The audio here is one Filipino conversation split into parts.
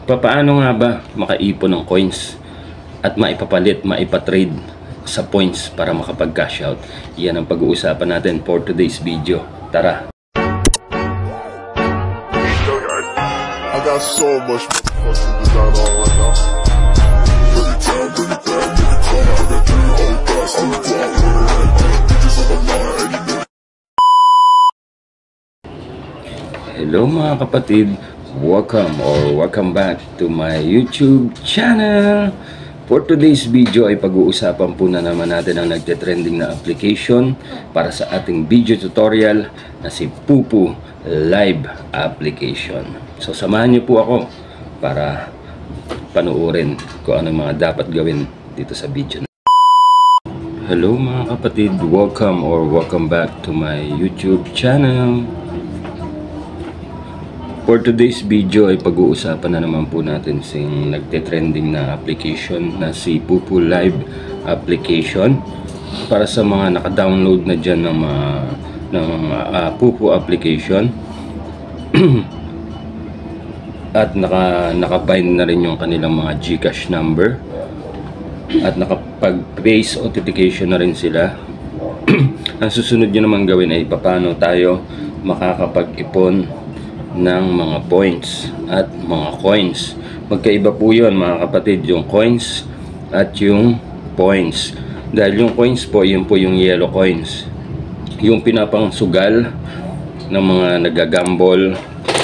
Paano nga ba makaipon ng coins at maipapalit, maipatrade sa points para makapag-cash out? Yan ang pag-uusapan natin for today's video. Tara! I got so much fucking design on right now. Hello mga kapatid, welcome back to my YouTube channel. For today's video ay pag-uusapan po na naman natin ang nagte-trending na application para sa ating video tutorial na si Pupu Live application. So samahan niyo po ako para panuorin kung ano mga dapat gawin dito sa video. Hello mga kapatid, welcome back to my YouTube channel. For today's video ay pag-uusapan na naman po natin sing nagte-trending na application na si Pupu Live application para sa mga naka-download na dyan ng Pupu application at naka-bind na rin yung kanilang mga GCash number at nakapag-face authentication na rin sila. Ang susunod nyo naman gawin ay paano tayo makakapag-ipon ng mga points at mga coins. Magkaiba po yun mga kapatid, yung coins at yung points. Dahil yung coins po, yun po yung yellow coins, yung pinapangsugal ng mga nagagamble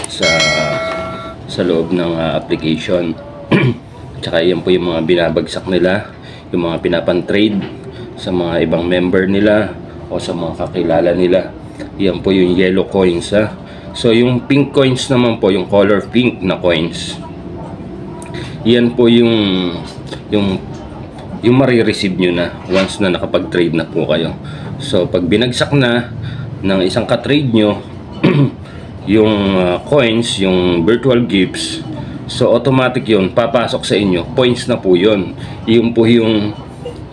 sa loob ng application. Tsaka yan po yung mga binabagsak nila, yung mga pinapan-trade sa mga ibang member nila o sa mga kakilala nila. Yan po yung yellow coins ha. So yung pink coins naman po, yung color pink na coins, yan po yung marireceive nyo na once na nakapag-trade na po kayo. So pag binagsak na ng isang ka-trade nyo yung coins, yung virtual gifts, so automatic yun, papasok sa inyo, points na po yun. Yun po yung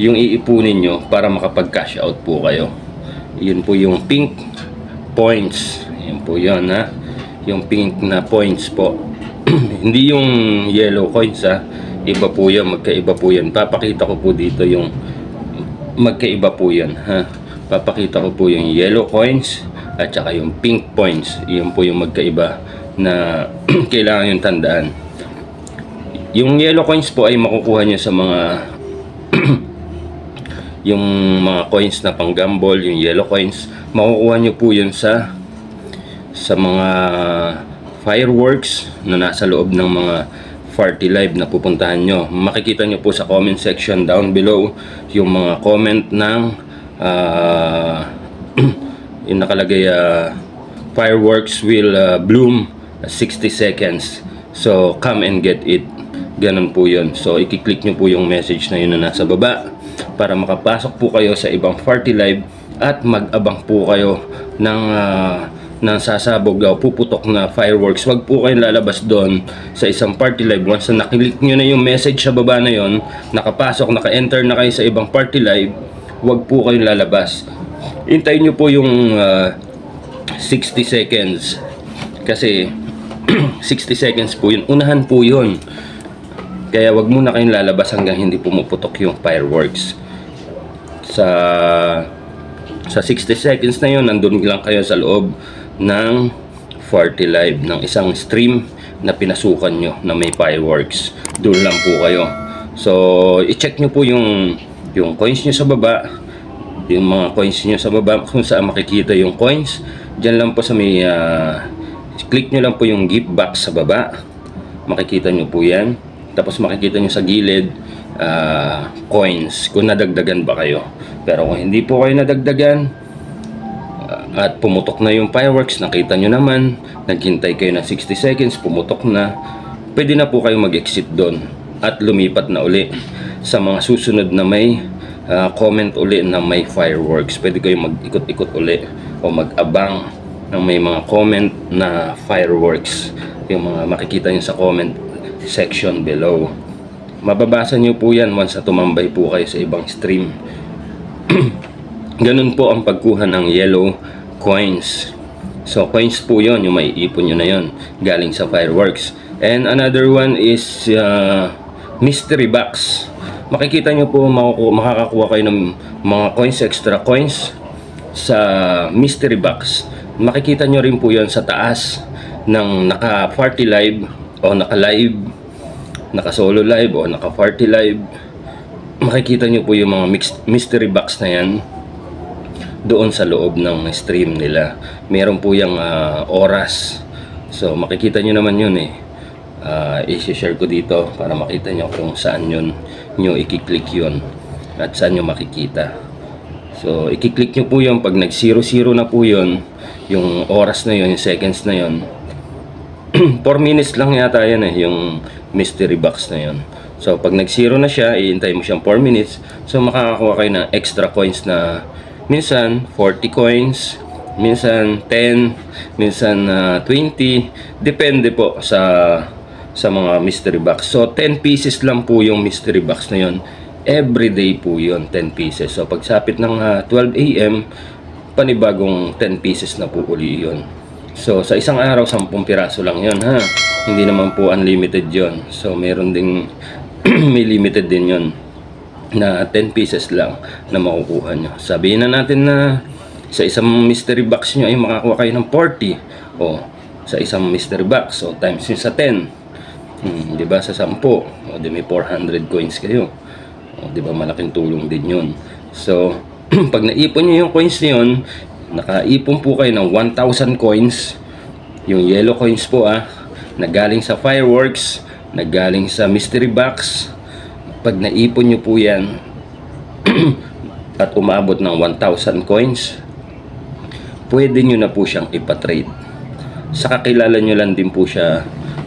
iipunin nyo para makapag-cash out po kayo. Yun po yung pink points. Yan po yun ha, yung pink na points po. Hindi yung yellow coins ha, iba po yan, magkaiba po yan. Papakita ko po dito yung magkaiba po yan ha. Papakita ko po yung yellow coins at saka yung pink points. Yan po yung magkaiba na kailangan yung tandaan. Yung yellow coins po ay makukuha nyo sa mga yung mga coins na pang gamble. Yung yellow coins makukuha nyo po yun sa mga fireworks na nasa loob ng mga party live na pupuntahan nyo. Makikita nyo po sa comment section down below yung mga comment ng yung nakalagay fireworks will bloom 60 seconds, so come and get it. Ganun po yun. So i-click nyo po yung message na yun na nasa baba para makapasok po kayo sa ibang party live at mag-abang po kayo ng sasabog o puputok na fireworks. Wag po kayong lalabas doon sa isang party live. Once na naklik nyo na yung message sa baba na yon, nakapasok, naka-enter na kayo sa ibang party live, wag po kayong lalabas. Hintayin nyo po yung 60 seconds kasi 60 seconds po yun, unahan po yun. Kaya wag muna kayong lalabas hanggang hindi pumuputok yung fireworks. Sa 60 seconds na yun, nandun lang kayo sa loob ng party live ng isang stream na pinasukan nyo na may fireworks. Doon lang po kayo. So i-check nyo po yung coins nyo sa baba, yung mga coins nyo sa baba, kung saan makikita yung coins. Dyan lang po sa may click nyo lang po yung gift box sa baba, makikita nyo po yan. Tapos makikita nyo sa gilid coins kung nadagdagan ba kayo. Pero kung hindi po kayo nadagdagan at pumutok na yung fireworks, nakita nyo naman, naghintay kayo na 60 seconds, pumutok na, pwede na po kayo mag-exit doon at lumipat na uli sa mga susunod na may comment uli na may fireworks. Pwede kayo mag-ikot-ikot uli o mag-abang ng may mga comment na fireworks, yung mga makikita nyo sa comment section below. Mababasa nyo po yan once na tumambay po kayo sa ibang stream. Ganun po ang pagkuha ng yellow coins. So coins po yon, yung may ipon nyo na yon galing sa fireworks. And another one is mystery box. Makikita nyo po, makakakuha kayo ng mga coins, extra coins sa mystery box. Makikita nyo rin po yon sa taas ng naka-party live o naka-live, naka-solo live o naka-party live. Makikita nyo po yung mga mystery box na yan doon sa loob ng stream nila. Meron po yung oras. So makikita nyo naman yun eh. I-share ko dito para makita nyo kung saan yun nyo i-click yun at saan nyo makikita. So i-click nyo po yun pag nag 0-0 na po yun, yung oras na yun, yung seconds na yun. 4 minutes lang yata yan eh, yung mystery box na yun. So pag nag 0 na siya, iintay mo siyang 4 minutes. So makakakuha kayo ng extra coins na minsan 40 coins, minsan 10, minsan 20, depende po sa mga mystery box. So 10 pieces lang po yung mystery box na yon. Everyday po yon, 10 pieces. So pagsapit ng 12 AM, panibagong 10 pieces na po uli yon. So sa isang araw 10 piraso lang yon ha. Hindi naman po unlimited yon. So meron ding may limited din yon na 10 pieces lang na makukuha nyo. Sabihin na natin na sa isang mystery box nyo ay makakuha kayo ng 40 o sa isang mystery box, so times yun sa 10, di ba, sa 10 o di may 400 coins kayo, o di ba, malaking tulong din yun. So pag naipon nyo yung coins nyo, nakaipon po kayo ng 1,000 coins, yung yellow coins po na galing sa fireworks, na galing sa mystery box. Pag naipon nyo po yan at umabot ng 1,000 coins, pwede nyo na po siyang ipatrade. Sa kakilala nyo lang din po siya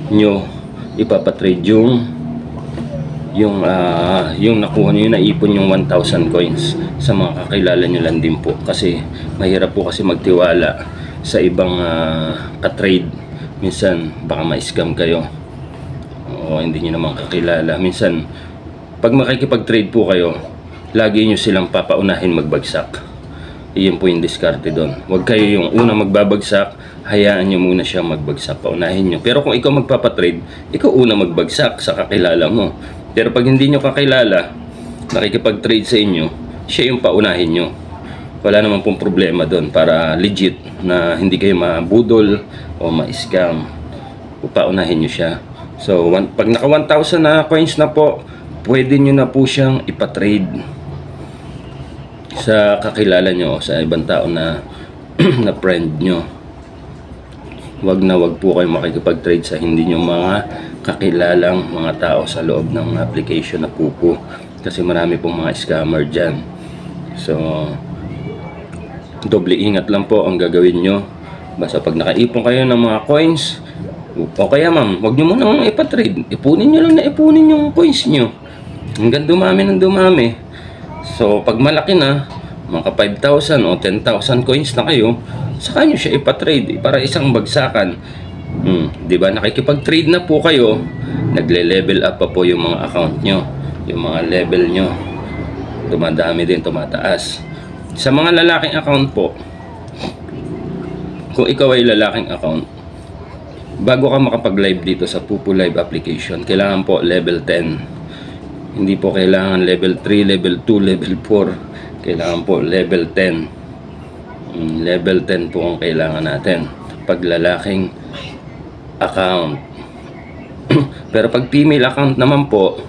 nyo ipapatrade yung nakuha nyo, yung naipon yung 1,000 coins sa mga kakilala nyo lang din po. Kasi mahirap po kasi magtiwala sa ibang katrade. Minsan baka ma-scam kayo o hindi nyo naman kakilala. Minsan pag makikipag-trade po kayo, lagi nyo silang papaunahin magbagsak. Iyon po yung diskarte doon. Huwag kayo yung una magbabagsak, hayaan nyo muna siya magbagsak, paunahin nyo. Pero kung ikaw magpapatrade, ikaw una magbagsak sa kakilala mo. Pero pag hindi nyo kakilala, nakikipag-trade sa inyo, siya yung paunahin nyo. Wala naman pong problema doon para legit na hindi kayo mabudol o ma-scam. Paunahin nyo siya. So, pag naka 1,000 na coins na po, pwede nyo na po siyang ipatrade sa kakilala nyo, sa ibang tao na na friend nyo. Wag po kayo makikipag-trade sa hindi nyo mga kakilalang mga tao sa loob ng application na Kuku, kasi marami pong mga scammer dyan. So doble ingat lang po ang gagawin nyo. Basta pag nakaipon kayo ng mga coins, o kaya ma'am, wag nyo muna ipatrade, ipunin nyo lang na ipunin yung coins nyo hanggang dumami ng dumami. So pag malaki na, mga 5,000 o 10,000 coins na kayo, saka nyo siya ipatrade para isang bagsakan. Di ba, nakikipag-trade na po kayo, nagle-level up pa po yung mga account nyo, yung mga level nyo, dumadami din, tumataas. Sa mga lalaking account po, kung ikaw ay lalaking account, bago ka makapag-live dito sa Pupu Live application, kailangan po level 10. Hindi po kailangan level 3, level 2, level 4. Kailangan po level 10. Level 10 po ang kailangan natin pag lalaking account. Pero pag female account naman po,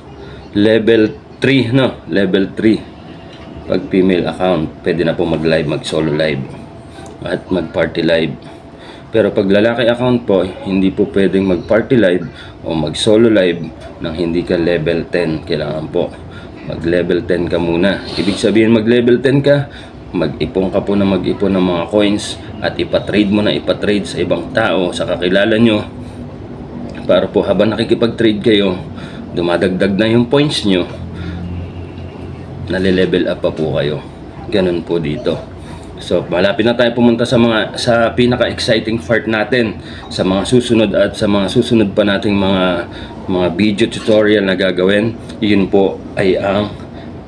level 3, no? Level 3. Pag female account, pwede na po mag-live, mag-solo live at mag-party live. Pero pag lalaki account po, hindi po pwedeng mag-party live o mag-solo live nang hindi ka level 10. Kailangan po mag-level 10 ka muna. Ibig sabihin mag-level 10 ka, mag-ipon ka po na mag-ipon ng mga coins at ipatrade mo na ipatrade sa ibang tao, sa kakilala nyo. Para po habang nakikipag-trade kayo, dumadagdag na yung points nyo, nale-level up pa po kayo. Ganun po dito. So, malapit na tayo pumunta sa pinaka-exciting part natin, sa mga susunod at sa mga susunod pa nating mga video tutorial na gagawin. Yun po ay ang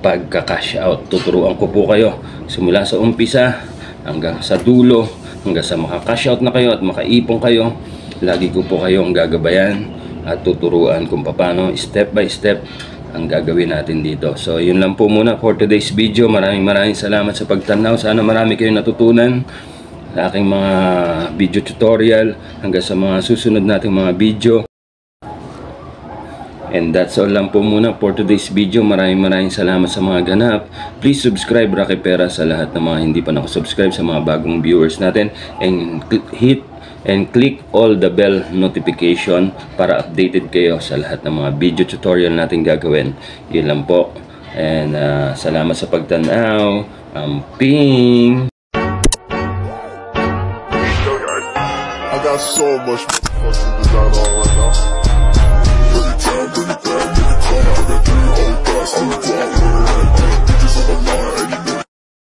pagka-cash out. Tuturuan ko po kayo simula sa umpisa hanggang sa dulo, hanggang sa maka-cash out na kayo at makaipon kayo. Lagi ko po kayong gagabayan at tuturuan kung paano step by step ang gagawin natin dito. So yun lang po muna for today's video. Maraming salamat sa pagtanaw. Sana marami kayong natutunan sa aking mga video tutorial hanggang sa mga susunod nating mga video. And that's all lang po muna for today's video. Maraming salamat sa mga ganap. Please subscribe Rocky Pera sa lahat ng mga hindi pa nakasubscribe, sa mga bagong viewers natin, and hit and click all the bell notification para updated kayo sa lahat ng mga video tutorial natin gagawin. Yun lang po. And salamat sa pagtanaw. Amping! I got so much motherfucking design on right now. Every time, bring it back, nigga, come out and do all the best.